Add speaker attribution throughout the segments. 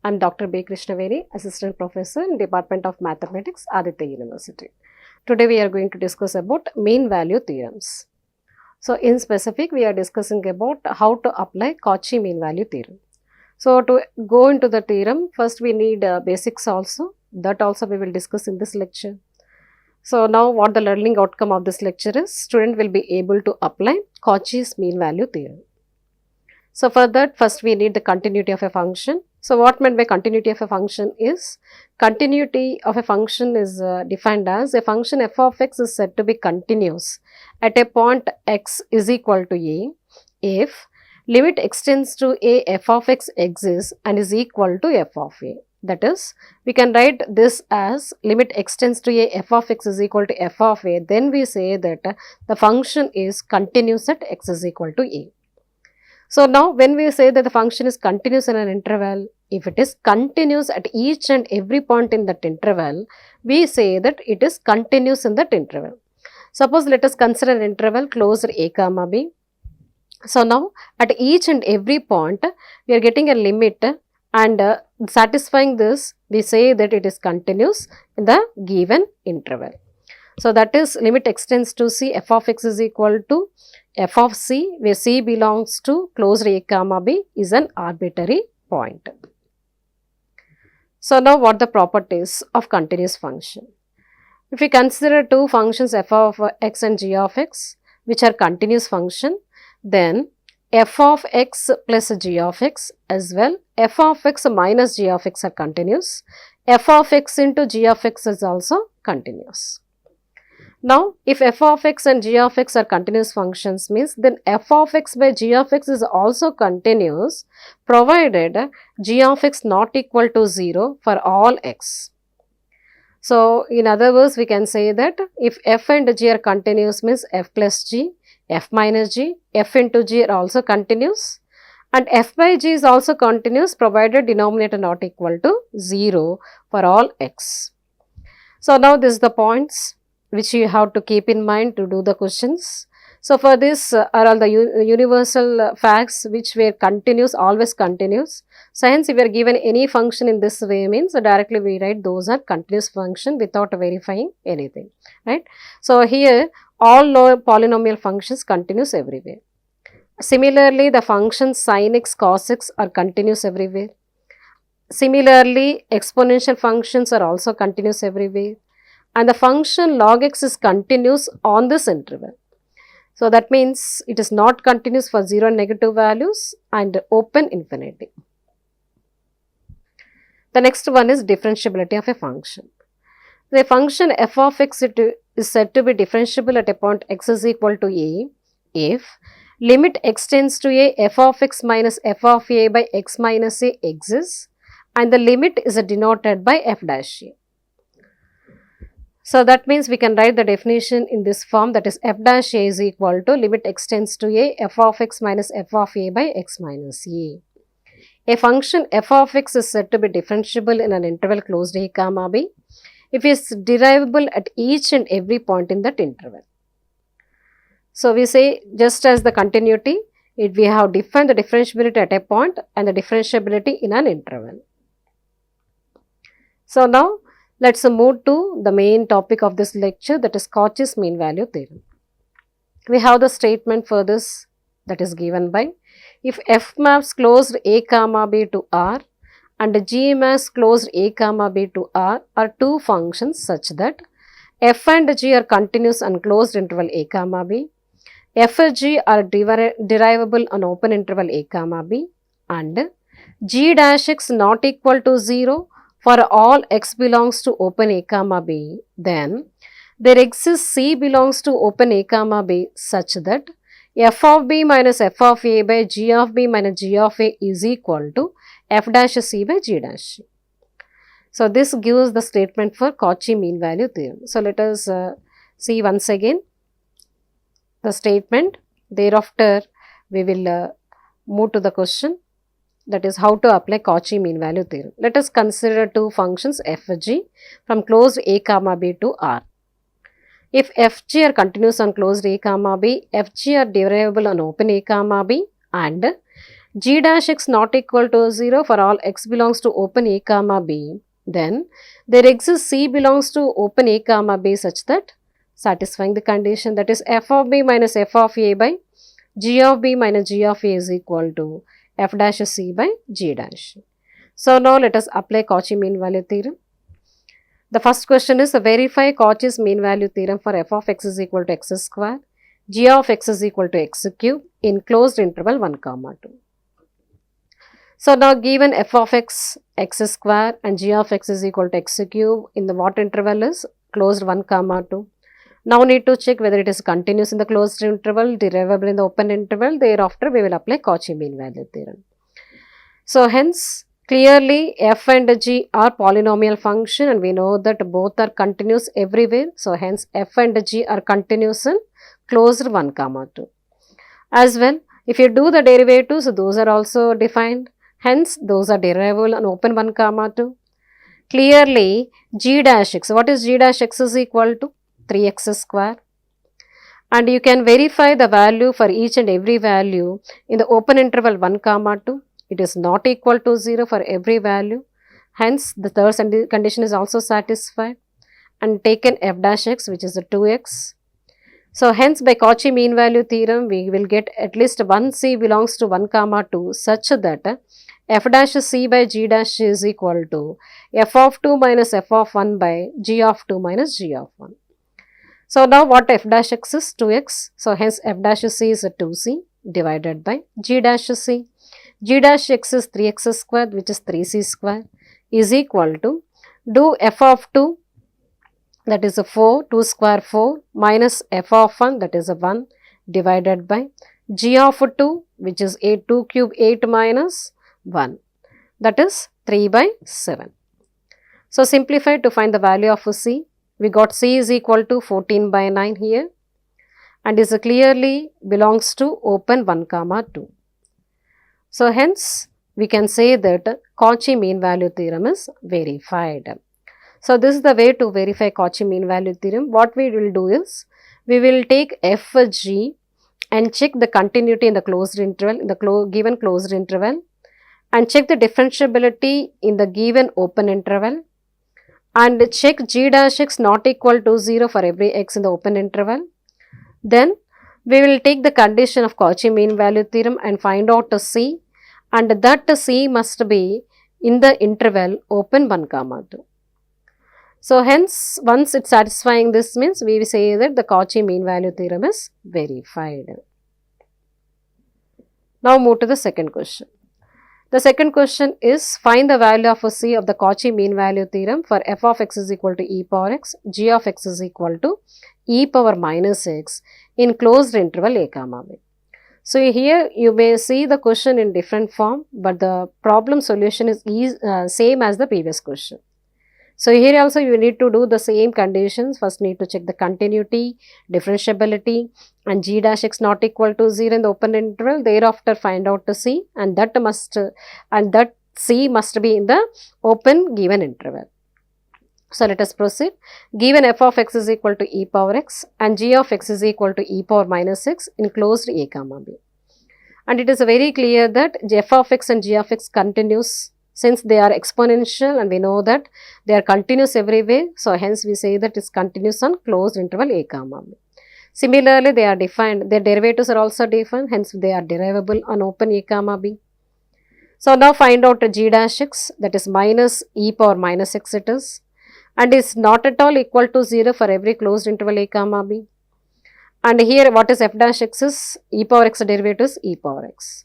Speaker 1: I'm Dr.B.Krishnaveni, Assistant Professor in Department of Mathematics, Aditya University. Today we are going to discuss about mean value theorems. So in specific, we are discussing about how to apply Cauchy mean value theorem. So to go into the theorem, first we need basics also. That also we will discuss in this lecture. So now what the learning outcome of this lecture is, student will be able to apply Cauchy's mean value theorem. So for that, first we need the continuity of a function. So what meant by continuity of a function is, continuity of a function is defined as a function f of x is said to be continuous at a point x is equal to a if limit extends to a f of x exists and is equal to f of a. That is, we can write this as limit extends to a f of x is equal to f of a, then we say that the function is continuous at x is equal to a. So now when we say that the function is continuous in an interval, if it is continuous at each and every point in that interval, we say that it is continuous in that interval. Suppose let us consider an interval closed a comma b. So now at each and every point we are getting a limit and satisfying this, we say that it is continuous in the given interval. So that is limit extends to c f of x is equal to f of c, where c belongs to closed a comma b is an arbitrary point. So now what the properties of continuous function? If we consider two functions f of x and g of x which are continuous function, then f of x plus g of x as well f of x minus g of x are continuous, f of x into g of x is also continuous. Now, if f of x and g of x are continuous functions means, then f of x by g of x is also continuous provided g of x not equal to 0 for all x. So, in other words, we can say that if f and g are continuous means f plus g, f minus g, f into g are also continuous, and f by g is also continuous provided denominator not equal to 0 for all x. So, now this is the points which you have to keep in mind to do the questions. So, for this are all the universal facts which were continuous, always continuous. So, hence if we are given any function in this way means directly we write those are continuous function without verifying anything, right. So, here all lower polynomial functions continuous everywhere. Similarly, the functions sin x, cos x are continuous everywhere. Similarly, exponential functions are also continuous everywhere. And the function log x is continuous on this interval. So, that means it is not continuous for 0 and negative values and open infinity. The next one is differentiability of a function. The function f of x is said to be differentiable at a point x is equal to a if limit extends to a f of x minus f of a by x minus a exists and the limit is denoted by f dash a. So, that means we can write the definition in this form, that is f dash a is equal to limit extends to a f of x minus f of a by x minus a. A function f of x is said to be differentiable in an interval closed a comma b if it is derivable at each and every point in that interval. So, we say just as the continuity, we have defined the differentiability at a point and the differentiability in an interval. So, now let us move to the main topic of this lecture, that is Cauchy's mean value theorem. We have the statement for this, that is given by, if f maps closed a comma b to r and g maps closed a comma b to r are two functions such that f and g are continuous on closed interval a comma b, f and g are derivable on open interval a comma b, and g dash x not equal to 0 for all x belongs to open a comma b, then there exists c belongs to open a comma b such that f of b minus f of a by g of b minus g of a is equal to f dash c by g dash c. So, this gives the statement for Cauchy mean value theorem. So, let us see once again the statement. Thereafter, we will move to the question, that is how to apply Cauchy mean value theorem. Let us consider two functions f g from closed a comma b to r. If f g are continuous on closed a comma b, f g are derivable on open a comma b, and g dash x not equal to 0 for all x belongs to open a comma b, then there exists c belongs to open a comma b such that satisfying the condition, that is f of b minus f of a by g of b minus g of a is equal to f dash c by g dash. So now let us apply Cauchy mean value theorem. The first question is verify Cauchy's mean value theorem for f of x is equal to x square, g of x is equal to x cube in closed interval 1 comma 2. So now given f of x, x square and g of x is equal to x cube in the what interval is closed 1 comma 2. Now need to check whether it is continuous in the closed interval, derivable in the open interval. Thereafter we will apply Cauchy mean value theorem. So hence clearly f and g are polynomial function and we know that both are continuous everywhere. So hence f and g are continuous in closed 1 comma 2. As well, if you do the derivatives, those are also defined. Hence those are derivable on open 1 comma 2. Clearly g dash x, what is g dash x is equal to 3x square, and you can verify the value for each and every value in the open interval 1 comma 2. It is not equal to 0 for every value. Hence the third condition is also satisfied, and taken f dash x which is the 2x. So hence by Cauchy mean value theorem we will get at least one c belongs to 1 comma 2 such that f dash c by g dash is equal to f of 2 minus f of 1 by g of 2 minus g of 1. So now what f dash x is 2x. So hence f dash c is a 2c divided by g dash c. G dash x is 3x square which is 3c square is equal to do f of 2 that is a 4, 2 square 4 minus f of 1 that is a 1 divided by g of 2 which is 8, 2 cube 8 minus 1 that is 3 by 7. So simplify to find the value of c. We got c is equal to 14 by 9 here and is clearly belongs to open 1 comma 2. So hence we can say that Cauchy mean value theorem is verified. So this is the way to verify Cauchy mean value theorem. What we will do is we will take f g and check the continuity in the closed interval, in the given closed interval, and check the differentiability in the given open interval, and check g dash x not equal to 0 for every x in the open interval. Then we will take the condition of Cauchy mean value theorem and find out a c, and that c must be in the interval open 1 comma 2. So hence once it's satisfying this means we will say that the Cauchy mean value theorem is verified. Now move to the second question. The second question is find the value of a c of the Cauchy mean value theorem for f of x is equal to e power x, g of x is equal to e power minus x in closed interval a comma b. So here you may see the question in different form, but the problem solution is same as the previous question. So here also you need to do the same conditions. First need to check the continuity, differentiability, and g dash x not equal to 0 in the open interval. Thereafter find out the c, and that c must be in the open given interval. So let us proceed. Given f of x is equal to e power x and g of x is equal to e power minus x in closed a comma b. And it is very clear that f of x and g of x continues since they are exponential and we know that they are continuous everywhere. So hence we say that it's continuous on closed interval a comma b. Similarly, they are defined, their derivatives are also defined, hence they are derivable on open a comma b. So now find out g dash x, that is minus e power minus x it is, and is not at all equal to 0 for every closed interval a comma b. And here what is f dash x is e power x derivative is e power x.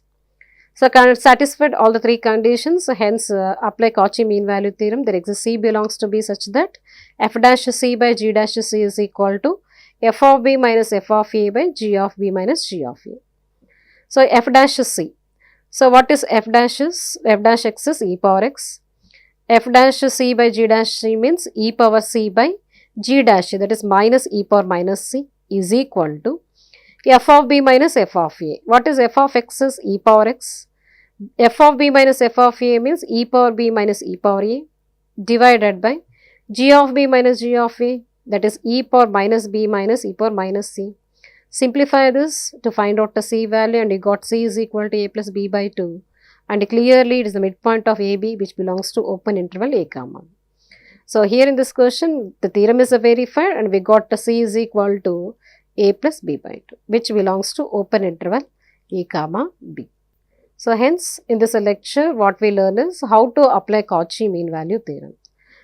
Speaker 1: So satisfied all the three conditions, hence apply Cauchy mean value theorem. There exists c belongs to b such that f dash c by g dash c is equal to f of b minus f of a by g of b minus g of a. So f dash c. So what is f dash is? F dash x is e power x. F dash c by g dash c means e power c by g dash, that is minus e power minus c is equal to f of b minus f of a. What is f of x is e power x. F of b minus f of a means e power b minus e power a divided by g of b minus g of a, that is e power minus b minus e power minus c. Simplify this to find out the C value, and you got C is equal to A plus B by 2. And clearly it is the midpoint of AB, which belongs to open interval A comma. So here in this question, the theorem is verified, and we got the C is equal to A plus B by 2, which belongs to open interval A comma B. So hence, in this lecture, what we learn is how to apply Cauchy mean value theorem.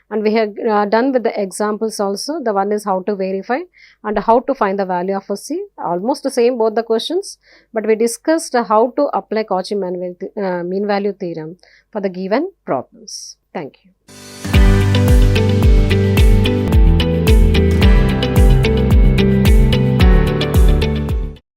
Speaker 1: And we have done with the examples also. The one is how to verify and how to find the value of a C. Almost the same both the questions, but we discussed how to apply Cauchy mean value theorem for the given problems. Thank you.